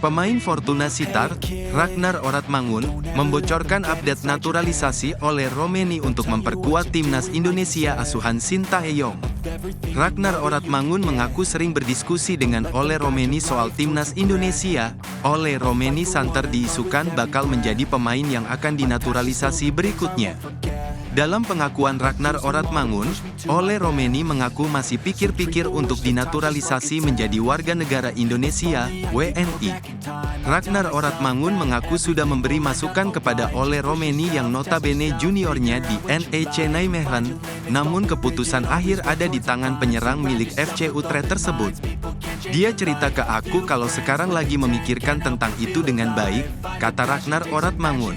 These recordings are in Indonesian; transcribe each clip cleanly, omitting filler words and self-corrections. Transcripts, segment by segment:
Pemain Fortuna Sittard, Ragnar Oratmangun, membocorkan update naturalisasi oleh Romeni untuk memperkuat timnas Indonesia asuhan Sintayong. Ragnar Oratmangun mengaku sering berdiskusi dengan Ole Romeni soal timnas Indonesia. Ole Romeni santer diisukan bakal menjadi pemain yang akan dinaturalisasi berikutnya. Dalam pengakuan Ragnar Oratmangun, Ole Romeni mengaku masih pikir-pikir untuk dinaturalisasi menjadi warga negara Indonesia, WNI. Ragnar Oratmangun mengaku sudah memberi masukan kepada Ole Romeni yang notabene juniornya di NEC Nijmegen, namun keputusan akhir ada di tangan penyerang milik FC Utrecht tersebut. Dia cerita ke aku kalau sekarang lagi memikirkan tentang itu dengan baik, kata Ragnar Oratmangun.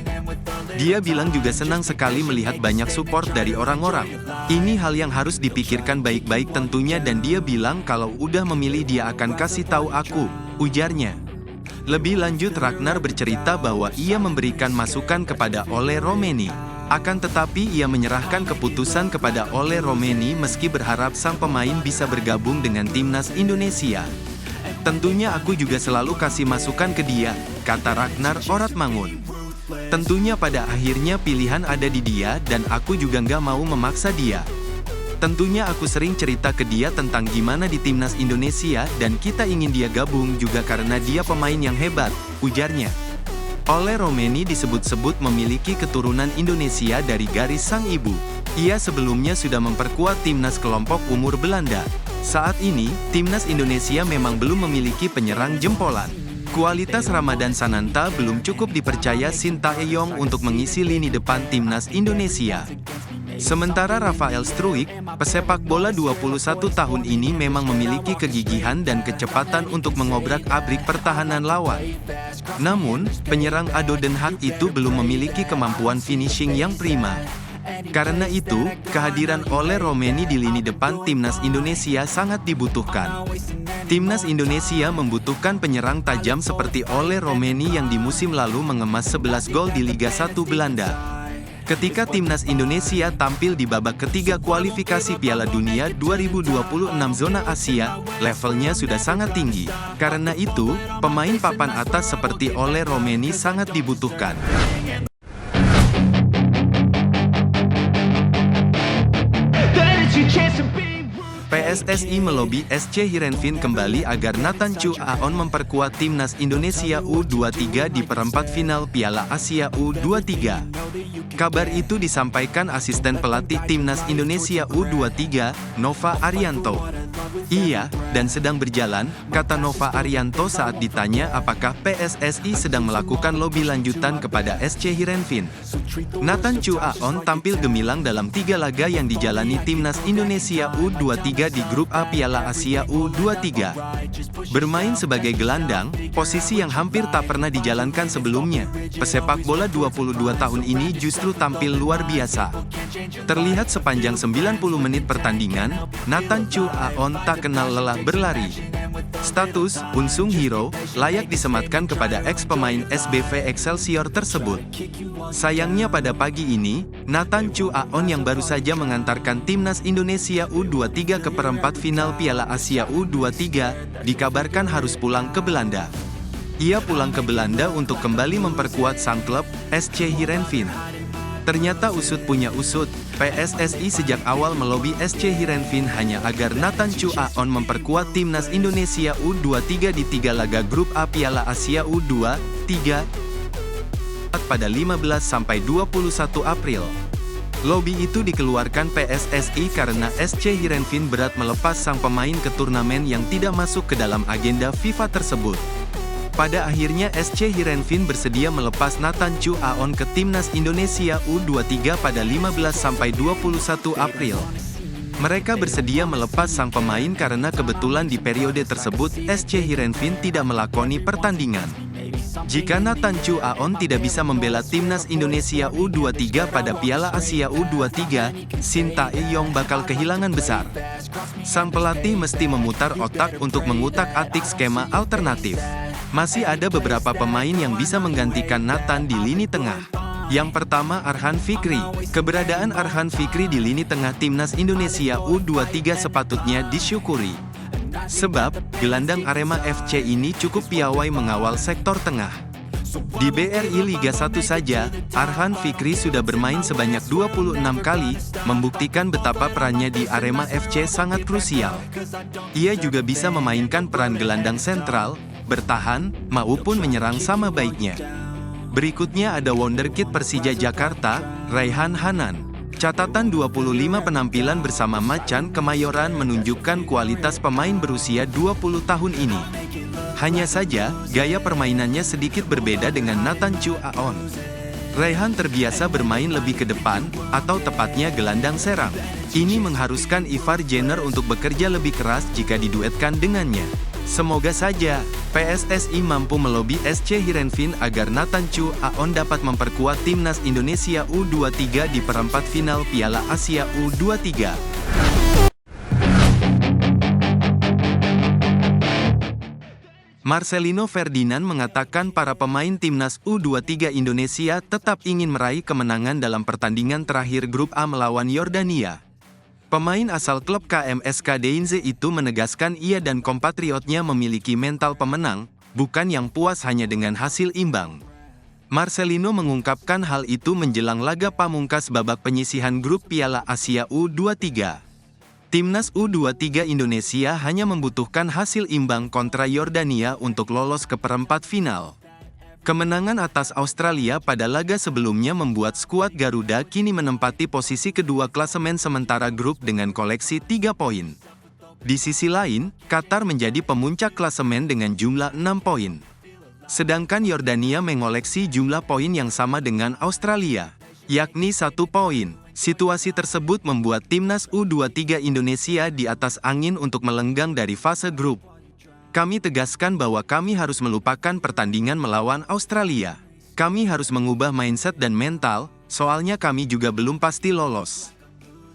Dia bilang juga senang sekali melihat banyak support dari orang-orang. Ini hal yang harus dipikirkan baik-baik tentunya dan dia bilang kalau udah memilih dia akan kasih tahu aku, ujarnya. Lebih lanjut Ragnar bercerita bahwa ia memberikan masukan kepada Ole Romeni. Akan tetapi ia menyerahkan keputusan kepada Ole Romeni meski berharap sang pemain bisa bergabung dengan timnas Indonesia. Tentunya aku juga selalu kasih masukan ke dia, kata Ragnar Oratmangun. Tentunya pada akhirnya pilihan ada di dia dan aku juga nggak mau memaksa dia. Tentunya aku sering cerita ke dia tentang gimana di timnas Indonesia dan kita ingin dia gabung juga karena dia pemain yang hebat, ujarnya. Ole Romeni disebut-sebut memiliki keturunan Indonesia dari garis sang ibu. Ia sebelumnya sudah memperkuat timnas kelompok umur Belanda. Saat ini, timnas Indonesia memang belum memiliki penyerang jempolan. Kualitas Ramadan Sananta belum cukup dipercaya Sintayong untuk mengisi lini depan timnas Indonesia. Sementara Rafael Struijk, pesepak bola 21 tahun ini memang memiliki kegigihan dan kecepatan untuk mengobrak-abrik pertahanan lawan. Namun, penyerang ADO Den Haag itu belum memiliki kemampuan finishing yang prima. Karena itu, kehadiran Ole Romeni di lini depan timnas Indonesia sangat dibutuhkan. Timnas Indonesia membutuhkan penyerang tajam seperti Ole Romeni yang di musim lalu mengemas 11 gol di Liga 1 Belanda. Ketika timnas Indonesia tampil di babak ketiga kualifikasi Piala Dunia 2026 zona Asia, levelnya sudah sangat tinggi. Karena itu, pemain papan atas seperti Ole Romeni sangat dibutuhkan. PSSI melobi SC Heerenveen kembali agar Nathan Chu Aon memperkuat timnas Indonesia U23 di perempat final Piala Asia U23. Kabar itu disampaikan asisten pelatih timnas Indonesia U23, Nova Arianto. Iya, dan sedang berjalan, kata Nova Arianto saat ditanya apakah PSSI sedang melakukan lobi lanjutan kepada SC Heerenveen. Nathan Chu Aon tampil gemilang dalam 3 laga yang dijalani timnas Indonesia U23 di grup A Piala Asia U23. Bermain sebagai gelandang, posisi yang hampir tak pernah dijalankan sebelumnya. Pesepak bola 22 tahun ini justru tampil luar biasa. Terlihat sepanjang 90 menit pertandingan, Nathan Chu Aon tak kenal lelah berlari. Status unsung hero layak disematkan kepada ex-pemain SBV Excelsior tersebut. Sayangnya pada pagi ini, Nathan Chu Aon yang baru saja mengantarkan timnas Indonesia U23 ke perempat final Piala Asia U23, dikabarkan harus pulang ke Belanda. Ia pulang ke Belanda untuk kembali memperkuat sang klub, SC Heerenveen. Ternyata usut punya usut, PSSI sejak awal melobi SC Heerenveen hanya agar Nathan Chu Aon memperkuat timnas Indonesia U23 di 3 laga grup A Piala Asia U23 pada 15-21 April. Lobi itu dikeluarkan PSSI karena SC Heerenveen berat melepas sang pemain ke turnamen yang tidak masuk ke dalam agenda FIFA tersebut. Pada akhirnya SC Heerenveen bersedia melepas Nathan Chu Aon ke timnas Indonesia U23 pada 15-21 April. Mereka bersedia melepas sang pemain karena kebetulan di periode tersebut SC Heerenveen tidak melakoni pertandingan. Jika Nathan Chu Aon tidak bisa membela timnas Indonesia U23 pada Piala Asia U23, Sintayong bakal kehilangan besar. Sang pelatih mesti memutar otak untuk mengutak-atik skema alternatif. Masih ada beberapa pemain yang bisa menggantikan Nathan di lini tengah. Yang pertama Arhan Fikri. Keberadaan Arhan Fikri di lini tengah timnas Indonesia U23 sepatutnya disyukuri. Sebab, gelandang Arema FC ini cukup piawai mengawal sektor tengah. Di BRI Liga 1 saja, Arhan Fikri sudah bermain sebanyak 26 kali, membuktikan betapa perannya di Arema FC sangat krusial. Ia juga bisa memainkan peran gelandang sentral, bertahan, maupun menyerang sama baiknya. Berikutnya ada wonderkid Persija Jakarta, Raihan Hanan. Catatan 25 penampilan bersama Macan Kemayoran menunjukkan kualitas pemain berusia 20 tahun ini. Hanya saja, gaya permainannya sedikit berbeda dengan Nathan Chu Aon. Raihan terbiasa bermain lebih ke depan, atau tepatnya gelandang serang. Ini mengharuskan Ivar Jenner untuk bekerja lebih keras jika diduetkan dengannya. Semoga saja, PSSI mampu melobi SC Heerenveen agar Nathan Chu Aon dapat memperkuat timnas Indonesia U23 di perempat final Piala Asia U23. Marcelino Ferdinand mengatakan para pemain timnas U23 Indonesia tetap ingin meraih kemenangan dalam pertandingan terakhir grup A melawan Yordania. Pemain asal klub KMSK Deinze itu menegaskan ia dan kompatriotnya memiliki mental pemenang, bukan yang puas hanya dengan hasil imbang. Marcelino mengungkapkan hal itu menjelang laga pamungkas babak penyisihan grup Piala Asia U23. Timnas U23 Indonesia hanya membutuhkan hasil imbang kontra Yordania untuk lolos ke perempat final. Kemenangan atas Australia pada laga sebelumnya membuat skuad Garuda kini menempati posisi kedua klasemen sementara grup dengan koleksi 3 poin. Di sisi lain, Qatar menjadi pemuncak klasemen dengan jumlah 6 poin. Sedangkan Yordania mengoleksi jumlah poin yang sama dengan Australia, yakni 1 poin. Situasi tersebut membuat timnas U23 Indonesia di atas angin untuk melenggang dari fase grup. Kami tegaskan bahwa kami harus melupakan pertandingan melawan Australia. Kami harus mengubah mindset dan mental, soalnya kami juga belum pasti lolos.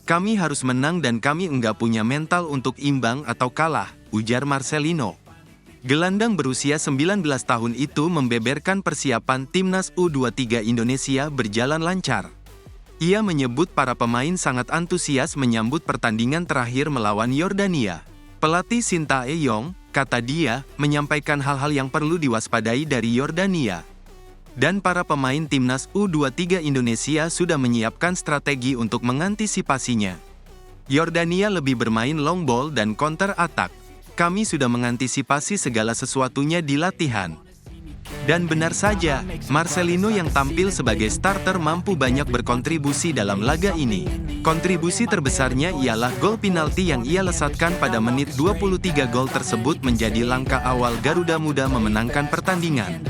Kami harus menang dan kami enggak punya mental untuk imbang atau kalah, ujar Marcelino. Gelandang berusia 19 tahun itu membeberkan persiapan timnas U23 Indonesia berjalan lancar. Ia menyebut para pemain sangat antusias menyambut pertandingan terakhir melawan Yordania. Pelatih Sintayong, kata dia, menyampaikan hal-hal yang perlu diwaspadai dari Yordania. Dan para pemain timnas U23 Indonesia sudah menyiapkan strategi untuk mengantisipasinya. Yordania lebih bermain long ball dan counter attack. Kami sudah mengantisipasi segala sesuatunya di latihan. Dan benar saja, Marcelino yang tampil sebagai starter mampu banyak berkontribusi dalam laga ini. Kontribusi terbesarnya ialah gol penalti yang ia lesatkan pada menit 23. Gol tersebut menjadi langkah awal Garuda Muda memenangkan pertandingan,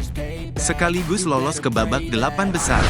sekaligus lolos ke babak 8 besar.